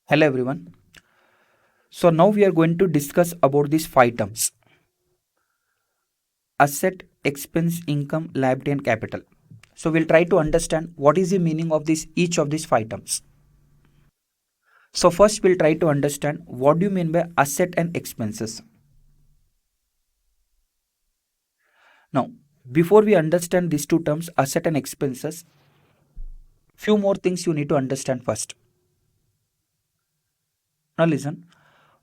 Hello everyone. So now we are going to discuss about these five terms: asset, expense, income, liability and capital. So we'll try to understand what is the meaning of this each of these five terms. So first we'll try to understand what do you mean by asset and expenses. Now, before we understand these two terms, asset and expenses, few more things you need to understand first. Now listen.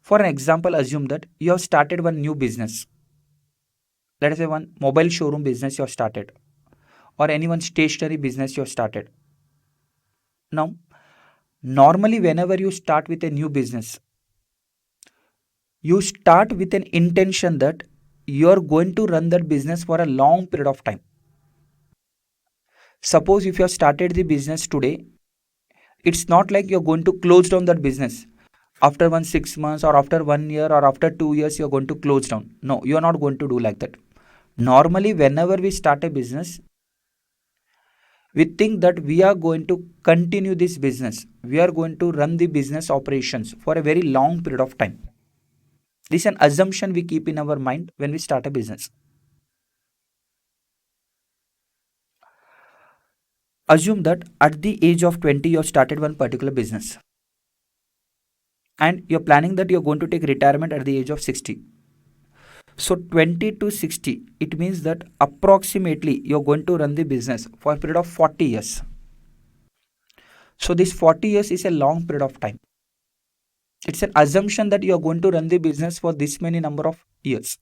For an example, assume that you have started one new business. Let us say one mobile showroom business you have started, or any one stationery business you have started. Now, normally, whenever you start with a new business, you start with an intention that you're going to run that business for a long period of time. Suppose if you have started the business today, it's not like you're going to close down that business after 6 months or after 1 year or after 2 years you're going to close down. No, you're not going to do like that. Normally, whenever we start a business, we think that we are going to continue this business. We are going to run the business operations for a very long period of time. This is an assumption we keep in our mind when we start a business. Assume that at the age of 20, you have started one particular business and you're planning that you're going to take retirement at the age of 60. So 20 to 60, it means that approximately you're going to run the business for a period of 40 years. So this 40 years is a long period of time. It's an assumption that you're going to run the business for this many number of years.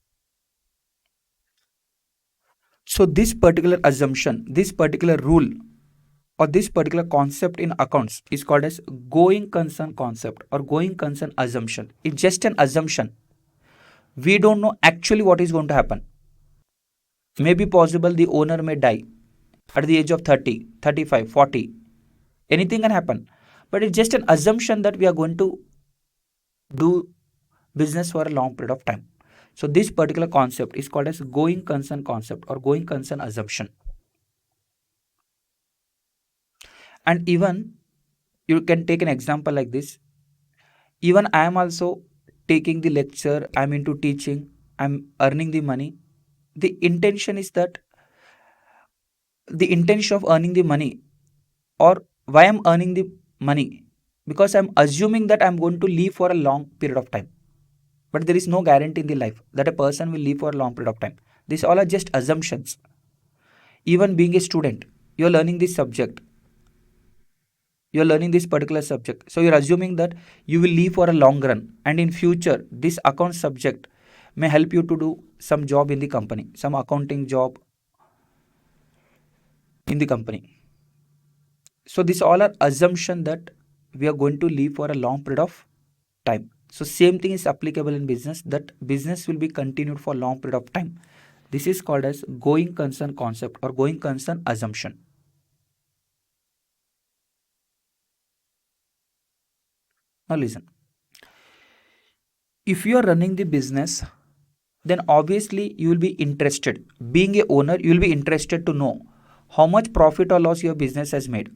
So this particular assumption, this particular rule or this particular concept in accounts is called as going concern concept or going concern assumption. It's just an assumption. We don't know actually what is going to happen. Maybe possible the owner may die at the age of 30, 35, 40. Anything can happen. But it's just an assumption that we are going to do business for a long period of time. So this particular concept is called as going concern concept or going concern assumption. And even you can take an example like this. Even I am also taking the lecture, I'm into teaching, I'm earning the money. The intention is that the intention of earning the money or why I'm earning the money because I'm assuming that I'm going to live for a long period of time. But there is no guarantee in the life that a person will live for a long period of time. These all are just assumptions. Even being a student, you're learning this subject. You're learning this particular subject. So you're assuming that you will live for a long run. And in future, this account subject may help you to do some job in the company, some accounting job in the company. So these all are assumption that we are going to live for a long period of time. So same thing is applicable in business, that business will be continued for long period of time. This is called as going concern concept or going concern assumption. Now listen. If you are running the business, then obviously you will be interested. Being a owner, you will be interested to know how much profit or loss your business has made.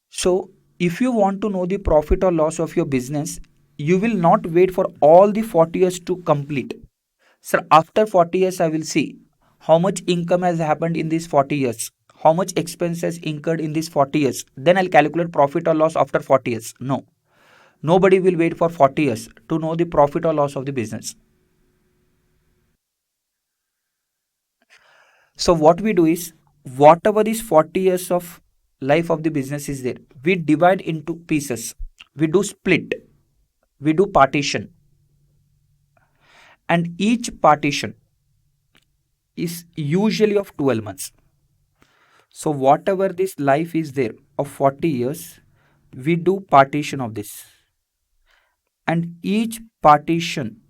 So if you want to know the profit or loss of your business, you will not wait for all the 40 years to complete. Sir, after 40 years, I will see how much income has happened in these 40 years, how much expenses incurred in these 40 years. Then I'll calculate profit or loss after 40 years. No, nobody will wait for 40 years to know the profit or loss of the business. So what we do is, whatever these 40 years of life of the business is there, we divide into pieces. We do split, we do partition, and each partition is usually of 12 months. So whatever this life is there of 40 years, we do partition of this. And each partition,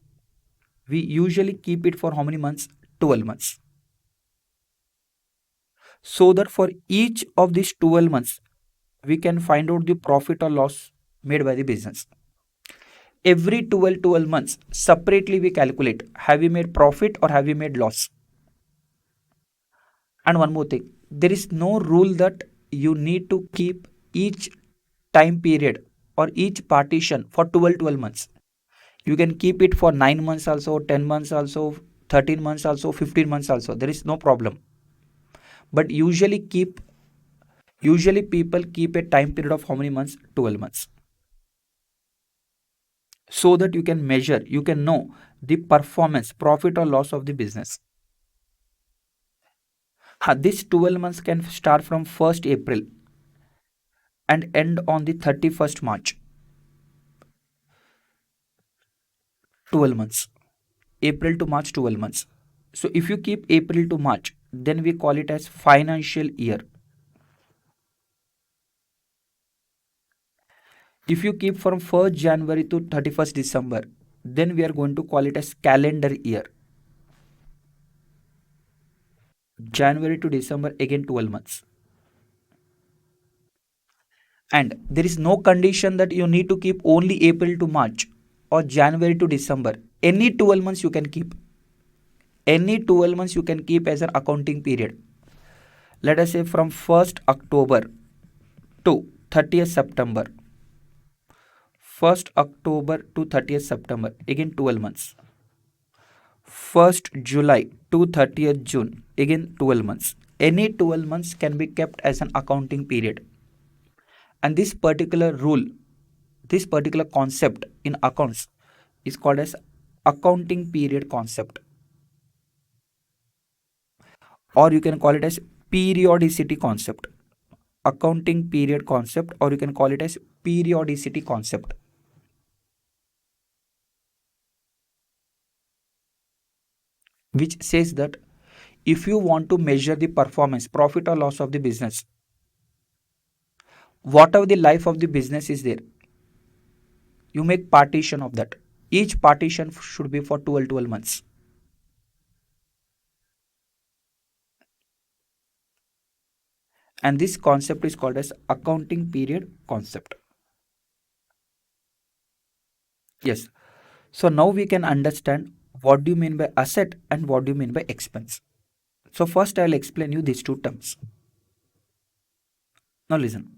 we usually keep it for how many months? 12 months. So that for each of these 12 months, we can find out the profit or loss made by the business. Every 12 months, separately we calculate, have we made profit or have we made loss? And one more thing, there is no rule that you need to keep each time period or each partition for 12 months. You can keep it for 9 months also, 10 months also, 13 months also, 15 months also. There is no problem. But usually people keep a time period of how many months? 12 months. So that you can measure, you can know the performance, profit or loss of the business. This 12 months can start from 1st April and end on the 31st March. 12 months. April to March, 12 months. So if you keep April to March, then we call it as financial year. If you keep from 1st January to 31st December, then we are going to call it as calendar year. January to December, again 12 months. And there is no condition that you need to keep only April to March or January to December. Any 12 months you can keep. Any 12 months you can keep as an accounting period. Let us say from 1st October to 30th September. 1st October to 30th September, again 12 months. 1st July to 30th June, again 12 months. Any 12 months can be kept as an accounting period. And this particular rule, this particular concept in accounts is called as accounting period concept, or you can call it as periodicity concept. Accounting period concept, or you can call it as periodicity concept. Which says that if you want to measure the performance, profit or loss of the business, whatever the life of the business is there, you make partition of that. Each partition should be for 12 months. And this concept is called as accounting period concept. Yes. So now we can understand what do you mean by asset and what do you mean by expense. So first I will explain you these two terms. Now listen.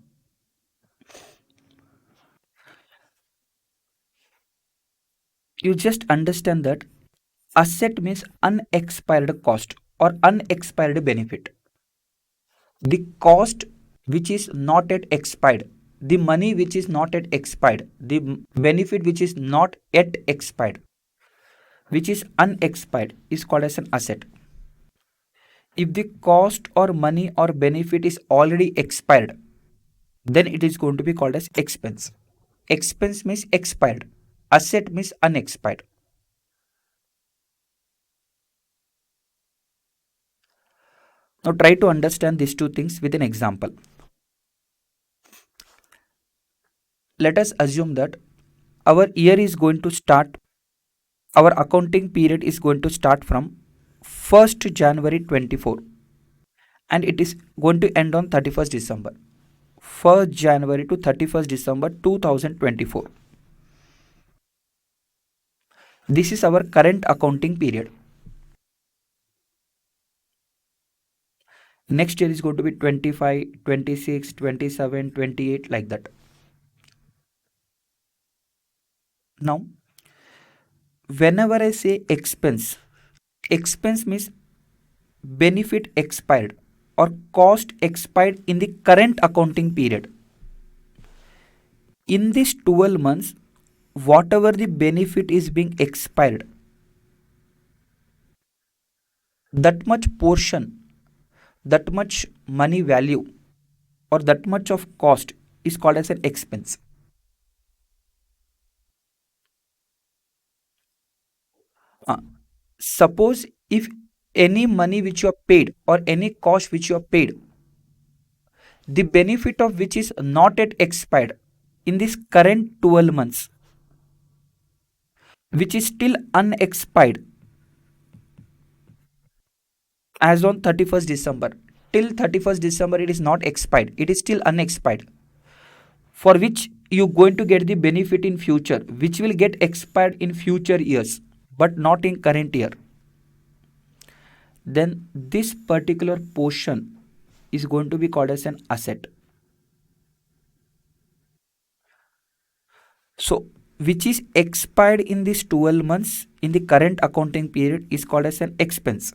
You just understand that asset means unexpired cost or unexpired benefit. The cost which is not yet expired, the money which is not yet expired, the benefit which is not yet expired, which is unexpired, is called as an asset. If the cost or money or benefit is already expired, then it is going to be called as expense. Expense means expired, asset means unexpired. Now try to understand these two things with an example. Let us assume that our year is going to start, our accounting period is going to start from 1st January 24 and it is going to end on 31st December. 1st January to 31st December 2024. This is our current accounting period. Next year is going to be 25, 26, 27, 28, like that. Now, whenever I say expense, expense means benefit expired or cost expired in the current accounting period. In this 12 months, whatever the benefit is being expired, that much portion, that much money value, or that much of cost is called as an expense. Uh, Suppose if any money which you have paid or any cost which you have paid, the benefit of which is not yet expired in this current 12 months, which is still unexpired as on 31st December. Till 31st December, it is not expired, it is still unexpired, for which you going to get the benefit in future, which will get expired in future years, but not in current year. Then this particular portion is going to be called as an asset. So, which is expired in this 12 months in the current accounting period is called as an expense.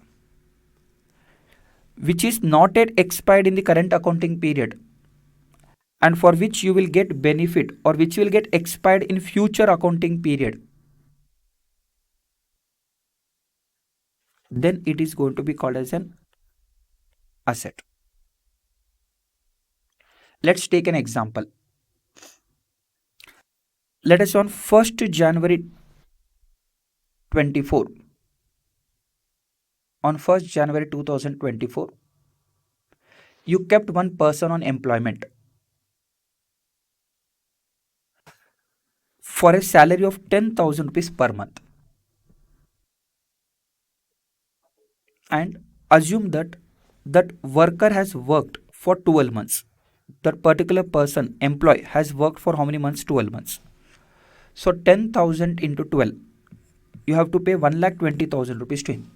Which is not yet expired in the current accounting period and for which you will get benefit or which will get expired in future accounting period, then it is going to be called as an asset. Let's take an example. Let us on 1st January 24. On 1st January 2024, you kept one person on employment for a salary of 10,000 rupees per month, and assume that that worker has worked for 12 months. That particular person, employee, has worked for how many months? 12 months. So 10,000 into 12, you have to pay 1,20,000 rupees to him.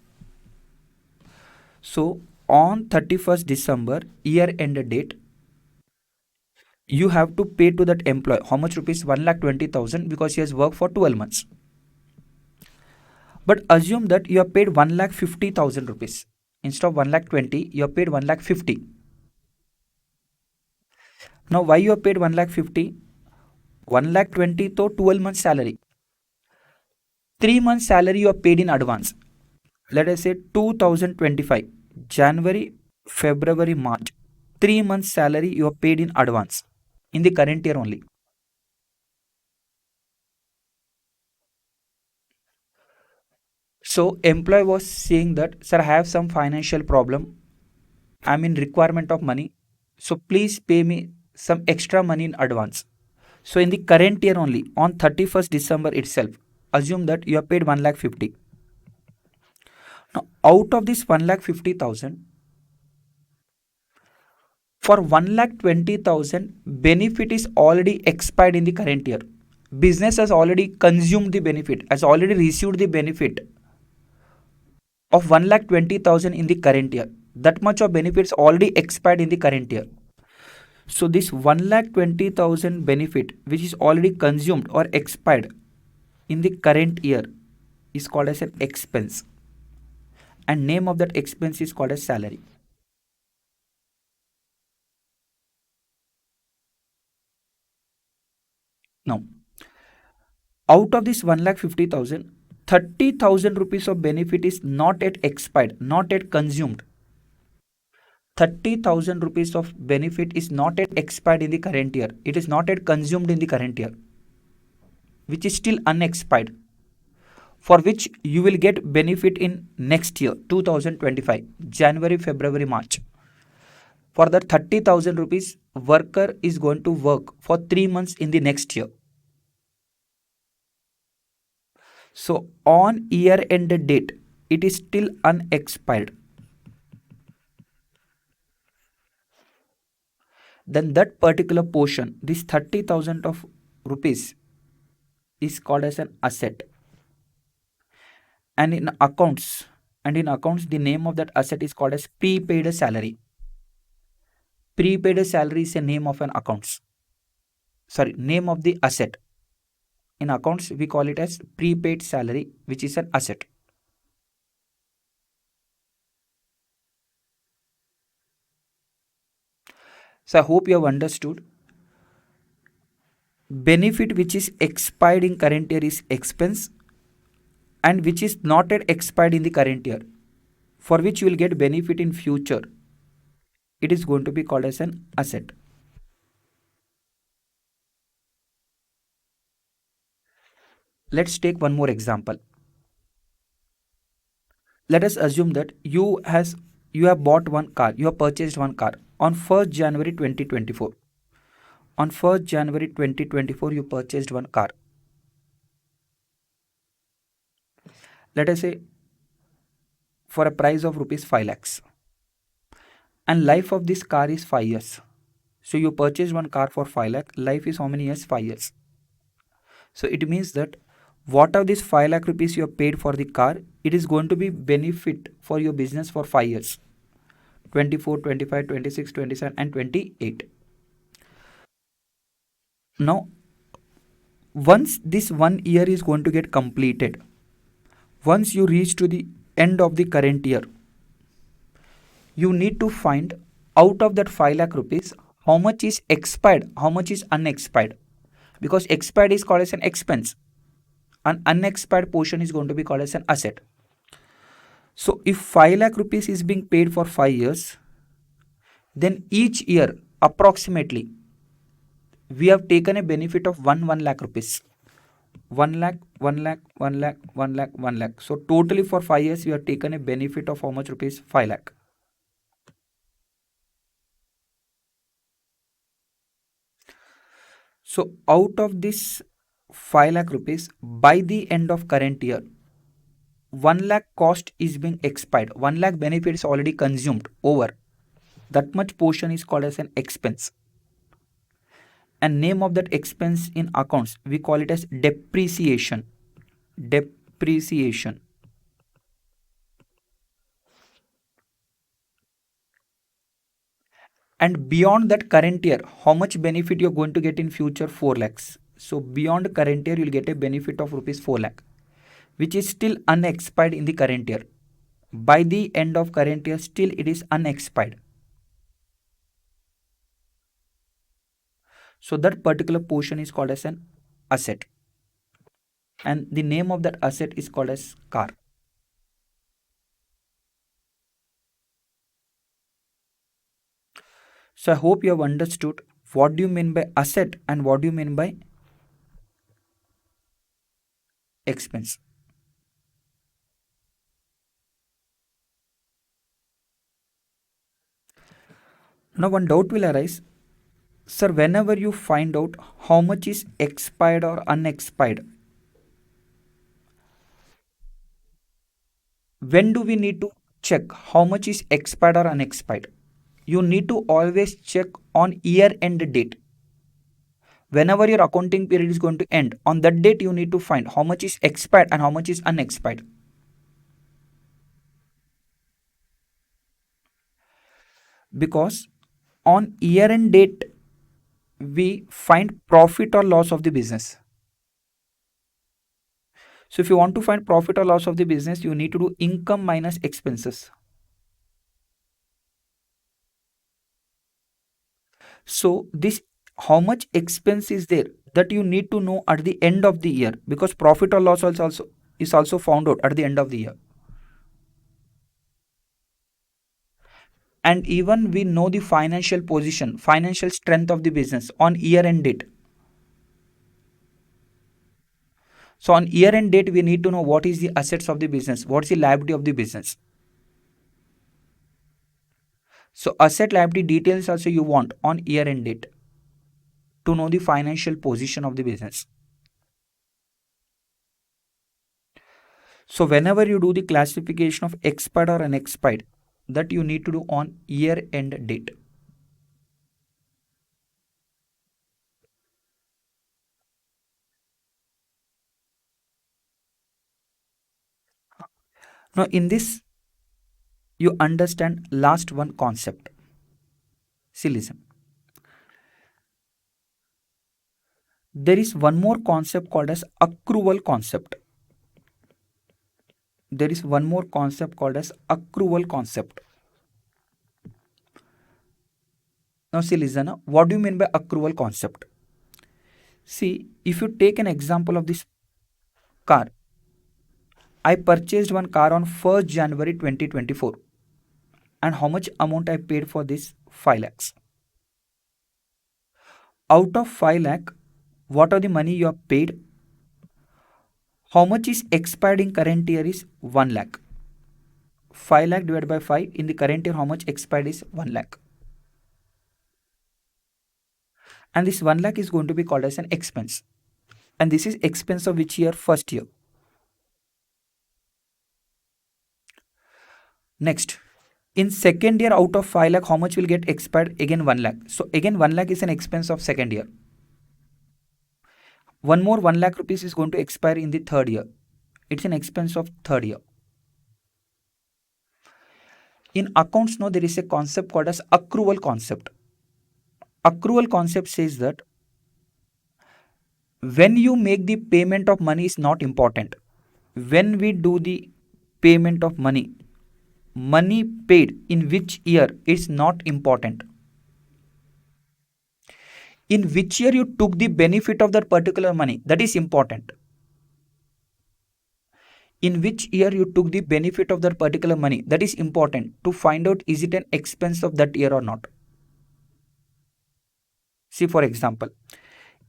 So on 31st December, year end date, you have to pay to that employee how much rupees? 1,20,000 because he has worked for 12 months. But assume that you have paid 1,50,000 rupees. Instead of 1,20,000, you have paid 1,50,000. Now why you have paid 1,50,000? 1,20,000 to 12 months salary. 3 months salary you have paid in advance. Let us say 2025, January, February, March. 3 months salary you have paid in advance in the current year only. So employee was saying that, sir, I have some financial problem. I'm in requirement of money. So please pay me some extra money in advance. So in the current year only, on 31st December itself, assume that you have paid 1,50,000. Now out of this 1,50,000, for 1,20,000, benefit is already expired in the current year. Business has already consumed the benefit, has already received the benefit of 1,20,000 in the current year. That much of benefits already expired in the current year. So this 1,20,000 benefit which is already consumed or expired in the current year is called as an expense, and name of that expense is called as salary. Now out of this 1,50,000, 30,000 rupees of benefit is not yet expired, not yet consumed. 30,000 rupees of benefit is not yet expired in the current year. It is not yet consumed in the current year, which is still unexpired, for which you will get benefit in next year, 2025, January, February, March. For that 30,000 rupees, worker is going to work for 3 months in the next year. So on year end date, it is still unexpired. Then that particular portion, this 30,000 of rupees, is called as an asset. And in accounts, the name of that asset is called as prepaid salary. Prepaid salary is a name of an accounts. Sorry, name of the asset. In accounts, we call it as prepaid salary, which is an asset. So I hope you have understood. Benefit which is expired in current year is expense, and which is not yet expired in the current year, for which you will get benefit in future, it is going to be called as an asset. Let's take one more example. Let us assume that you have bought one car, you have purchased one car on 1st January 2024. On 1st January 2024, you purchased one car. Let us say for a price of rupees 5 lakhs. And life of this car is 5 years. So you purchased one car for 5 lakh. Life is how many years? 5 years. So it means that what of this 5 lakh rupees you have paid for the car, it is going to be benefit for your business for 5 years. 24, 25, 26, 27, and 28. Now, once this 1 year is going to get completed, once you reach to the end of the current year, you need to find out of that 5 lakh rupees how much is expired, how much is unexpired. Because expired is called as an expense, and unexpired portion is going to be called as an asset. So if 5 lakh rupees is being paid for 5 years, then each year approximately we have taken a benefit of 1 lakh rupees. 1 lakh, 1 lakh, 1 lakh, 1 lakh, 1 lakh. So totally for 5 years we have taken a benefit of how much rupees? 5 lakh. So out of this 5 lakh rupees, by the end of current year, 1 lakh cost is being expired. 1 lakh benefit is already consumed over. That much portion is called as an expense. And name of that expense in accounts, we call it as depreciation. Depreciation. And beyond that current year, how much benefit you're going to get in future? 4 lakhs. So beyond current year, you'll get a benefit of rupees 4 lakh, which is still unexpired in the current year. By the end of current year, still it is unexpired. So that particular portion is called as an asset. And the name of that asset is called as car. So I hope you have understood what do you mean by asset and what do you mean by expense. Now one doubt will arise, sir, whenever you find out how much is expired or unexpired, when do we need to check how much is expired or unexpired? You need to always check on year end date. Whenever your accounting period is going to end, on that date you need to find how much is expired and how much is unexpired. Because on year end date we find profit or loss of the business. So if you want to find profit or loss of the business, you need to do income minus expenses. So this how much expense is there, that you need to know at the end of the year, because profit or loss also is also found out at the end of the year. And even we know the financial position, financial strength of the business on year end date. So on year end date, we need to know what is the assets of the business, what is the liability of the business. So asset liability details also you want on year end date to know the financial position of the business. So whenever you do the classification of expired or unexpired, that you need to do on year end date. Now in this, you understand last one concept. See, listen. There is one more concept called as accrual concept. There is one more concept called as accrual concept. Now see, listen, what do you mean by accrual concept? See, if you take an example of this car, I purchased one car on 1st January 2024, and how much amount I paid for this? 5 lakhs. Out of 5 lakh, what are the money you have paid? How much is expired in current year is 1 lakh. 5 lakh divided by 5 in the current year, how much expired is 1 lakh. And this 1 lakh is going to be called as an expense. And this is expense of which year? First year. Next, in second year, out of 5 lakh, how much will get expired? Again 1 lakh. So again 1 lakh is an expense of second year. One more 1 lakh rupees is going to expire in the third year. It's an expense of third year. In accounts now there is a concept called as accrual concept. Accrual concept says that when you make the payment of money is not important. When we do the payment of money, money paid in which year is not important. In which year you took the benefit of that particular money, that is important. In which year you took the benefit of that particular money, that is important to find out is it an expense of that year or not. See, for example,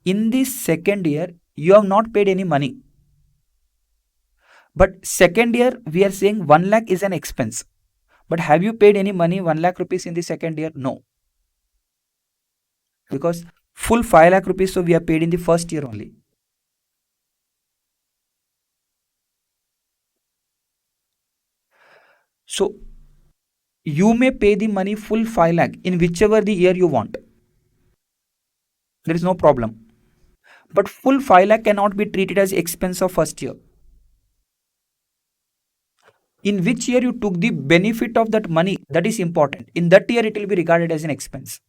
in this second year you have not paid any money, but second year we are saying 1 lakh is an expense. But have you paid any money 1 lakh rupees in the second year? No, because full 5 lakh rupees so we are paid in the first year only. So you may pay the money full 5 lakh in whichever the year you want. There is no problem. But full 5 lakh cannot be treated as expense of first year. In which year you took the benefit of that money, that is important. In that year it will be regarded as an expense.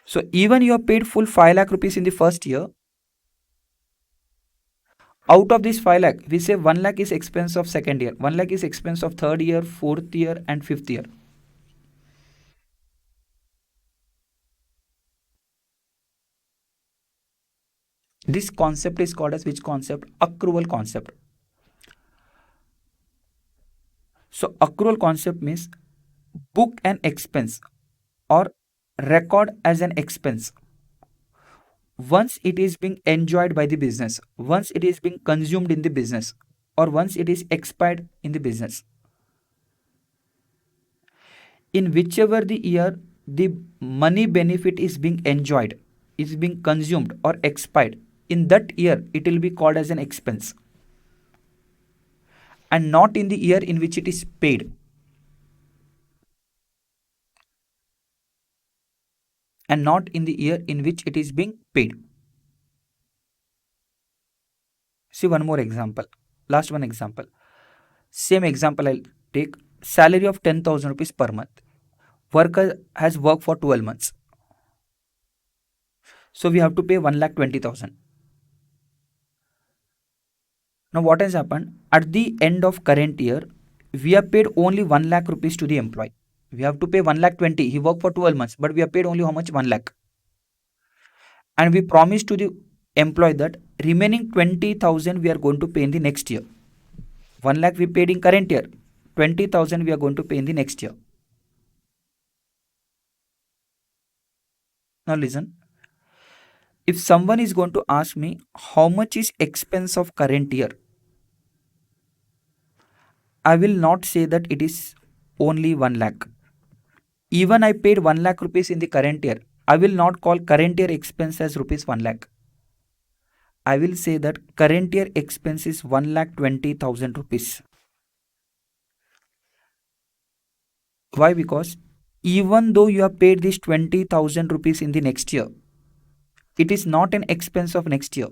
So even you have paid full 5 lakh rupees in the first year, out of this 5 lakh, we say 1 lakh is expense of second year, 1 lakh is expense of third year, fourth year and fifth year. This concept is called as which concept? Accrual concept. So accrual concept means book an expense or record as an expense once it is being enjoyed by the business, once it is being consumed in the business, or once it is expired in the business. In whichever the year the money benefit is being enjoyed, is being consumed or expired, in that year it will be called as an expense and not in the year in which it is paid. And not in the year in which it is being paid. See one more example. Last one example. Same example I'll take. Salary of 10,000 rupees per month. Worker has worked for 12 months. So we have to pay 1,20,000. Now what has happened? At the end of current year, we have paid only 1 lakh rupees to the employee. We have to pay 1,20,000. He worked for 12 months, but we have paid only how much? 1 lakh. And we promised to the employee that remaining 20,000 we are going to pay in the next year. 1 lakh we paid in current year. 20,000 we are going to pay in the next year. Now listen. If someone is going to ask me how much is expense of current year, I will not say that it is only 1 lakh. Even I paid 1 lakh rupees in the current year, I will not call current year expense as rupees 1 lakh. I will say that current year expense is 1,20,000 rupees. Why? Because even though you have paid this 20,000 rupees in the next year, it is not an expense of next year,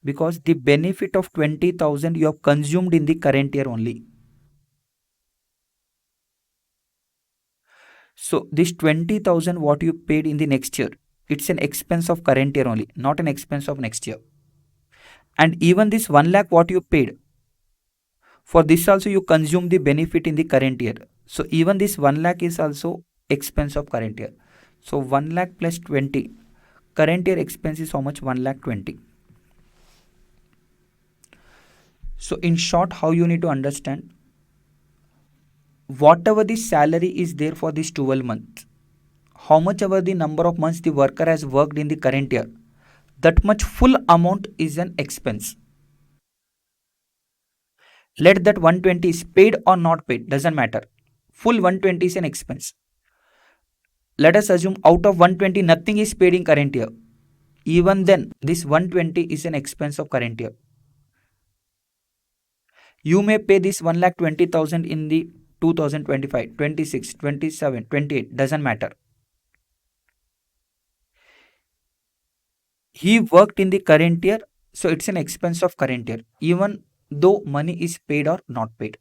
because the benefit of 20,000 you have consumed in the current year only. So this 20,000 what you paid in the next year, it's an expense of current year only, not an expense of next year. And even this 1 lakh what you paid, for this also you consume the benefit in the current year. So even this 1 lakh is also expense of current year. So 1 lakh plus 20, current year expense is how much? 1,20,000. So in short, how you need to understand, whatever the salary is there for this 12 months, how much ever the number of months the worker has worked in the current year, that much full amount is an expense. Let that 120 is paid or not paid, doesn't matter. Full 120 is an expense. Let us assume out of 120 nothing is paid in current year. Even then this 120 is an expense of current year. You may pay this 1,20,000 in the 2025, 26, 27, 28, doesn't matter. He worked in the current year, so it's an expense of current year. Even though money is paid or not paid.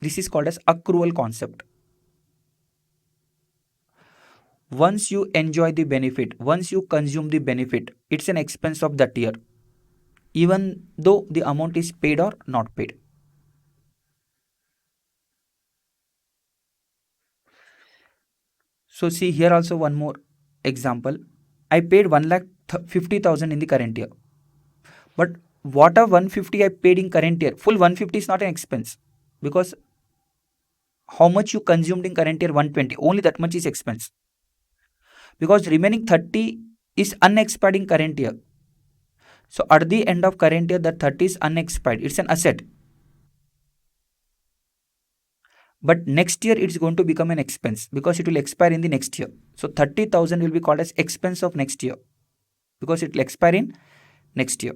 This is called as accrual concept. Once you enjoy the benefit, once you consume the benefit, it's an expense of that year, even though the amount is paid or not paid. So see here also one more example. I paid 1 lakh 50,000 in the current year. But whatever 150 I paid in current year, full 150 is not an expense, because how much you consumed in current year 120, only that much is expense, because remaining 30 is unexpired in current year. So at the end of current year that 30 is unexpired, it's an asset. But next year it's going to become an expense because it will expire in the next year. So 30,000 will be called as expense of next year because it will expire in next year.